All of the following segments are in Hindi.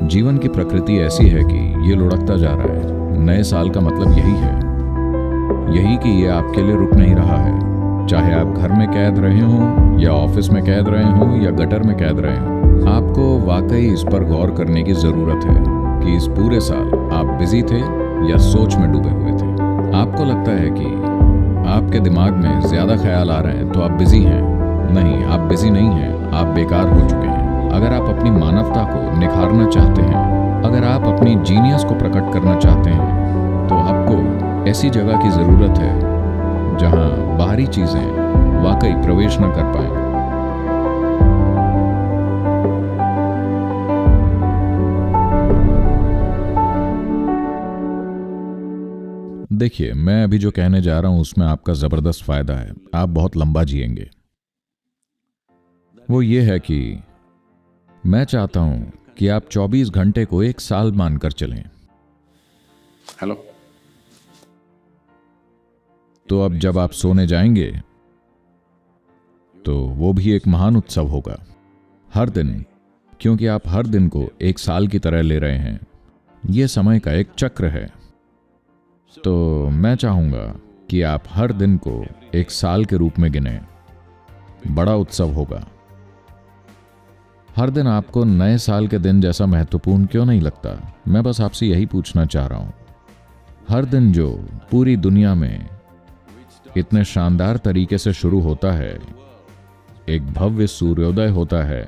जीवन की प्रकृति ऐसी है कि ये लुढ़कता जा रहा है। नए साल का मतलब यही है, यही कि ये आपके लिए रुक नहीं रहा है। चाहे आप घर में कैद रहे हों या ऑफिस में कैद रहे हों या गटर में कैद रहे हों, आपको वाकई इस पर गौर करने की ज़रूरत है कि इस पूरे साल आप बिजी थे या सोच में डूबे हुए थे। आपको लगता है कि आपके दिमाग में ज़्यादा ख्याल आ रहे हैं तो आप बिजी हैं। नहीं, आप बिजी नहीं हैं, आप बेकार हो चुके हैं। अगर आप अपनी मानवता को निखारना चाहते हैं, अगर आप अपनी जीनियस को प्रकट करना चाहते हैं, तो आपको ऐसी जगह की ज़रूरत है जहां बाहरी चीज़ें वाकई प्रवेश न कर पाएं। देखिए, मैं अभी जो कहने जा रहा हूं उसमें आपका ज़बरदस्त फ़ायदा है। आप बहुत लंबा जिएंगे। वो ये है कि मैं चाहता हूं कि आप 24 घंटे को एक साल मानकर चलें। हेलो। तो अब जब आप सोने जाएंगे तो वो भी एक महान उत्सव होगा। हर दिन, क्योंकि आप हर दिन को एक साल की तरह ले रहे हैं। ये समय का एक चक्र है। तो मैं चाहूंगा कि आप हर दिन को एक साल के रूप में गिनें। बड़ा उत्सव होगा। हर दिन आपको नए साल के दिन जैसा महत्वपूर्ण क्यों नहीं लगता? मैं बस आपसे यही पूछना चाह रहा हूं। हर दिन जो पूरी दुनिया में इतने शानदार तरीके से शुरू होता है, एक भव्य सूर्योदय होता है।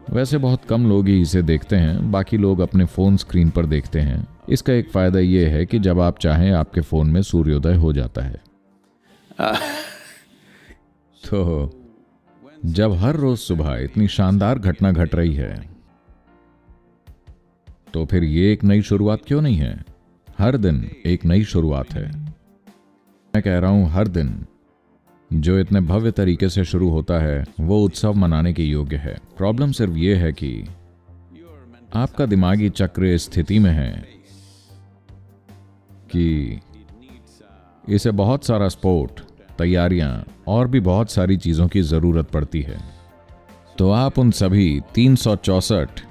वैसे बहुत कम लोग ही इसे देखते हैं, बाकी लोग अपने फोन स्क्रीन पर देखते हैं। इसका एक फायदा यह है कि जब आप चाहें आपके फोन में सूर्योदय हो जाता है। तो जब हर रोज सुबह इतनी शानदार घटना घट रही है, तो फिर ये एक नई शुरुआत क्यों नहीं है? हर दिन एक नई शुरुआत है। मैं कह रहा हूं, हर दिन जो इतने भव्य तरीके से शुरू होता है वो उत्सव मनाने के योग्य है। प्रॉब्लम सिर्फ ये है कि आपका दिमागी चक्र इस स्थिति में है कि इसे बहुत सारा स्पोर्ट, तैयारियां और भी बहुत सारी चीजों की जरूरत पड़ती है। तो आप उन सभी 364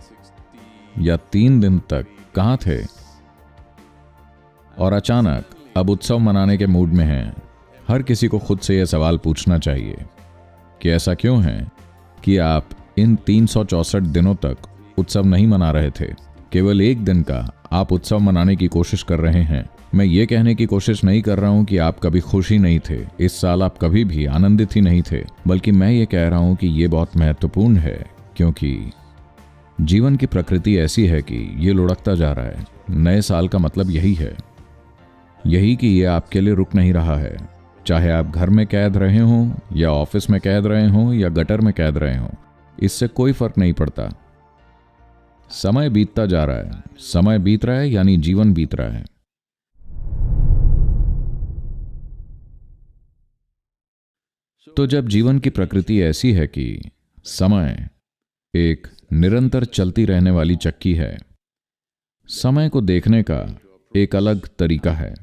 या 3 दिन तक कहां थे? और अचानक अब उत्सव मनाने के मूड में हैं। हर किसी को खुद से यह सवाल पूछना चाहिए कि ऐसा क्यों है कि आप इन 364 दिनों तक उत्सव नहीं मना रहे थे। केवल एक दिन का आप उत्सव मनाने की कोशिश कर रहे हैं। मैं ये कहने की कोशिश नहीं कर रहा हूं कि आप कभी खुश ही नहीं थे, इस साल आप कभी भी आनंदित ही नहीं थे, बल्कि मैं ये कह रहा हूं कि ये बहुत महत्वपूर्ण है, क्योंकि जीवन की प्रकृति ऐसी है कि ये लुढ़कता जा रहा है। नए साल का मतलब यही है, यही कि ये आपके लिए रुक नहीं रहा है। चाहे आप घर में कैद रहे हों या ऑफिस में कैद रहे हों या गटर में कैद रहे हों, इससे कोई फर्क नहीं पड़ता। समय बीतता जा रहा है। समय बीत रहा है यानी जीवन बीत रहा है। तो जब जीवन की प्रकृति ऐसी है कि समय एक निरंतर चलती रहने वाली चक्की है, समय को देखने का एक अलग तरीका है।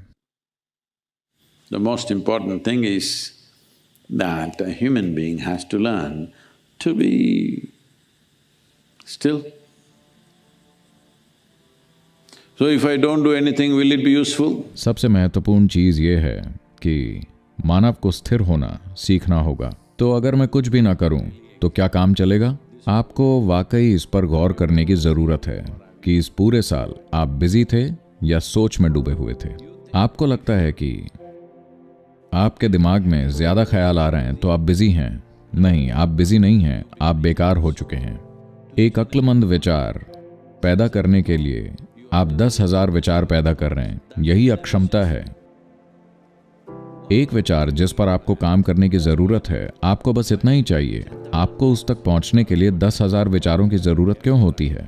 The most important thing is that a human being has to learn to be still. So if I don't do anything, will it be useful? सबसे महत्वपूर्ण चीज ये है कि मानव को स्थिर होना सीखना होगा। तो अगर मैं कुछ भी ना करूं तो क्या काम चलेगा? आपको वाकई इस पर गौर करने की जरूरत है कि इस पूरे साल आप बिजी थे या सोच में डूबे हुए थे। आपको लगता है कि आपके दिमाग में ज्यादा ख्याल आ रहे हैं तो आप बिजी हैं। नहीं, आप बिजी नहीं हैं, आप बेकार हो चुके हैं। एक अक्लमंद विचार पैदा करने के लिए आप 10,000 विचार पैदा कर रहे हैं। यही अक्षमता है। एक विचार जिस पर आपको काम करने की जरूरत है, आपको बस इतना ही चाहिए। आपको उस तक पहुंचने के लिए 10,000 विचारों की जरूरत क्यों होती है?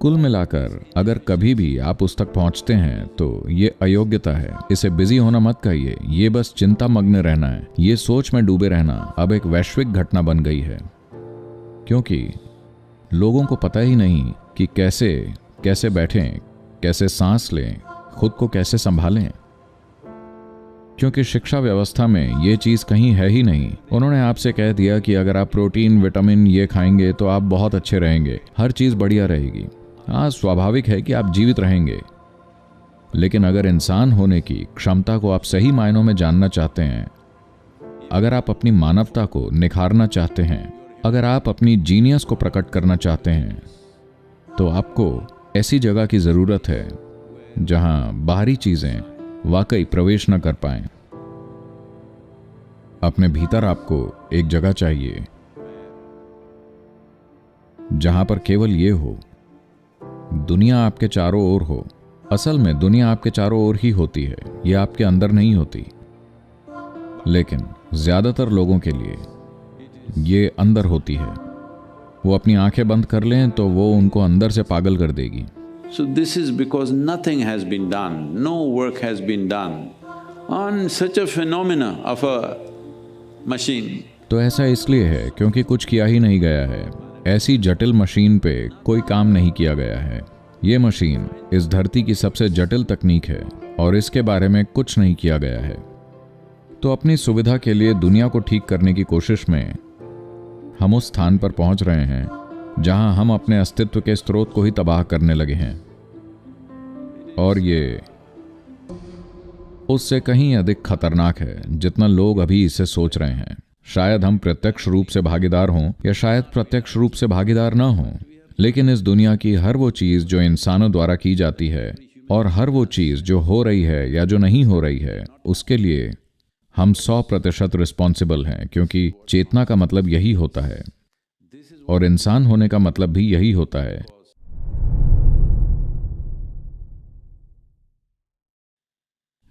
कुल मिलाकर अगर कभी भी आप उस तक पहुंचते हैं तो ये अयोग्यता है। इसे बिजी होना मत कहिए, ये बस चिंता मग्न रहना है। ये सोच में डूबे रहना अब एक वैश्विक घटना बन गई है, क्योंकि लोगों को पता ही नहीं कि कैसे बैठें, कैसे सांस लें, खुद को कैसे संभालें। क्योंकि शिक्षा व्यवस्था में ये चीज़ कहीं है ही नहीं। उन्होंने आपसे कह दिया कि अगर आप प्रोटीन, विटामिन ये खाएंगे तो आप बहुत अच्छे रहेंगे, हर चीज़ बढ़िया रहेगी। हाँ, स्वाभाविक है कि आप जीवित रहेंगे, लेकिन अगर इंसान होने की क्षमता को आप सही मायनों में जानना चाहते हैं, अगर आप अपनी मानवता को निखारना चाहते हैं, अगर आप अपनी जीनियस को प्रकट करना चाहते हैं, तो आपको ऐसी जगह की ज़रूरत है जहां बाहरी चीज़ें वाकई प्रवेश न कर पाएं। अपने भीतर आपको एक जगह चाहिए जहां पर केवल ये हो, दुनिया आपके चारों ओर हो। असल में दुनिया आपके चारों ओर ही होती है, ये आपके अंदर नहीं होती। लेकिन ज्यादातर लोगों के लिए ये अंदर होती है। वो अपनी आंखें बंद कर लें तो वो उनको अंदर से पागल कर देगी। So this is because nothing has been done, no work has been done on such a phenomena of a machine. तो ऐसा इसलिए है क्योंकि कुछ किया ही नहीं गया है। ऐसी जटिल मशीन पे कोई काम नहीं किया गया है। ये मशीन इस धरती की सबसे जटिल तकनीक है और इसके बारे में कुछ नहीं किया गया है। तो अपनी सुविधा के लिए दुनिया को ठीक करने की कोशिश में हम उस स्थान पर पहुंच रहे हैं जहां हम अपने अस्तित्व के स्रोत को ही तबाह करने लगे हैं, और ये उससे कहीं अधिक खतरनाक है जितना लोग अभी इससे सोच रहे हैं। शायद हम प्रत्यक्ष रूप से भागीदार हों या शायद प्रत्यक्ष रूप से भागीदार ना हों, लेकिन इस दुनिया की हर वो चीज जो इंसानों द्वारा की जाती है और हर वो चीज जो हो रही है या जो नहीं हो रही है, उसके लिए हम 100% रिस्पॉन्सिबल हैं, क्योंकि चेतना का मतलब यही होता है और इंसान होने का मतलब भी यही होता है।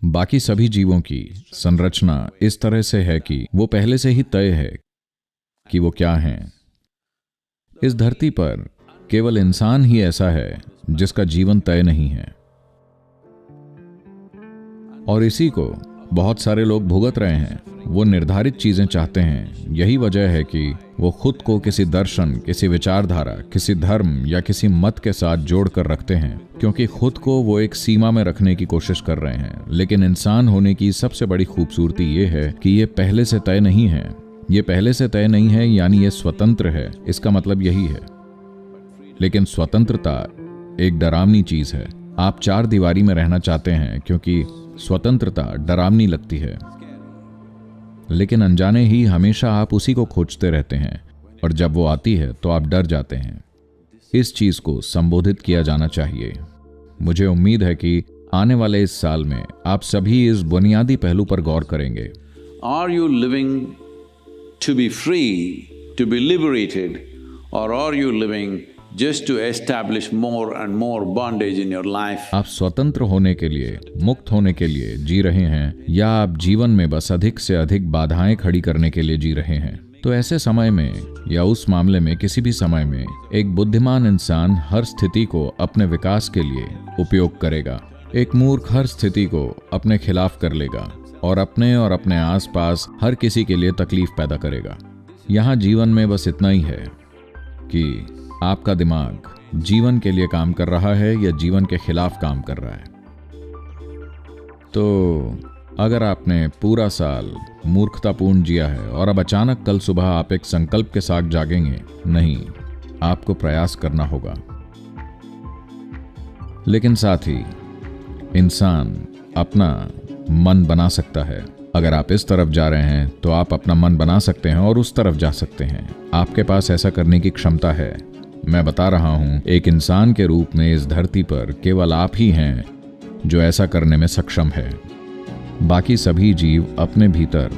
बाकी सभी जीवों की संरचना इस तरह से है कि वो पहले से ही तय है कि वो क्या हैं। इस धरती पर केवल इंसान ही ऐसा है जिसका जीवन तय नहीं है, और इसी को बहुत सारे लोग भुगत रहे हैं। वो निर्धारित चीजें चाहते हैं। यही वजह है कि वो खुद को किसी दर्शन, किसी विचारधारा, किसी धर्म या किसी मत के साथ जोड़कर रखते हैं, क्योंकि खुद को वो एक सीमा में रखने की कोशिश कर रहे हैं। लेकिन इंसान होने की सबसे बड़ी खूबसूरती ये है कि ये पहले से तय नहीं है। ये पहले से तय नहीं है यानी ये स्वतंत्र है, इसका मतलब यही है। लेकिन स्वतंत्रता एक डरावनी चीज है। आप चार दीवारी में रहना चाहते हैं क्योंकि स्वतंत्रता डरावनी लगती है, लेकिन अनजाने ही हमेशा आप उसी को खोजते रहते हैं, और जब वो आती है तो आप डर जाते हैं। इस चीज को संबोधित किया जाना चाहिए। मुझे उम्मीद है कि आने वाले इस साल में आप सभी इस बुनियादी पहलू पर गौर करेंगे। Are you living to be free, to be liberated, or are you living just to establish more and more bondage in your life? आप स्वतंत्र होने के लिए, मुक्त होने के लिए जी रहे हैं, या आप जीवन में बस अधिक से अधिक बाधाएं खड़ी करने के लिए जी रहे हैं? तो ऐसे समय में या उस मामले में किसी भी समय में एक बुद्धिमान इंसान हर स्थिति को अपने विकास के लिए उपयोग करेगा। एक मूर्ख हर स्थिति को अपने खिलाफ कर लेगा और अपने आसपास हर किसी के लिए तकलीफ पैदा करेगा। यहाँ जीवन में बस इतना ही है कि आपका दिमाग जीवन के लिए काम कर रहा है या जीवन के खिलाफ काम कर रहा है। तो अगर आपने पूरा साल मूर्खतापूर्ण जिया है और अब अचानक कल सुबह आप एक संकल्प के साथ जागेंगे, नहीं, आपको प्रयास करना होगा। लेकिन साथ ही इंसान अपना मन बना सकता है। अगर आप इस तरफ जा रहे हैं तो आप अपना मन बना सकते हैं और उस तरफ जा सकते हैं। आपके पास ऐसा करने की क्षमता है। मैं बता रहा हूं, एक इंसान के रूप में इस धरती पर केवल आप ही हैं जो ऐसा करने में सक्षम है। बाकी सभी जीव अपने भीतर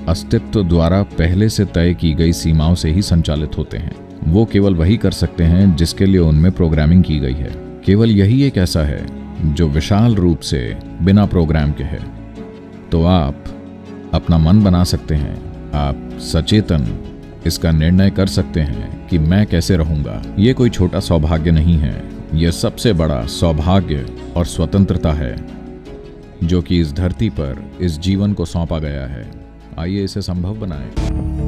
अस्तित्व द्वारा पहले से तय की गई सीमाओं से ही संचालित होते हैं। वो केवल वही कर सकते हैं जिसके लिए उनमें प्रोग्रामिंग की गई है। केवल यही एक ऐसा है जो विशाल रूप से बिना प्रोग्राम के है। तो आप अपना मन बना सकते हैं। आप सचेतन इसका निर्णय कर सकते हैं कि मैं कैसे रहूंगा। ये कोई छोटा सौभाग्य नहीं है, यह सबसे बड़ा सौभाग्य और स्वतंत्रता है जो कि इस धरती पर इस जीवन को सौंपा गया है। आइए इसे संभव बनाएं।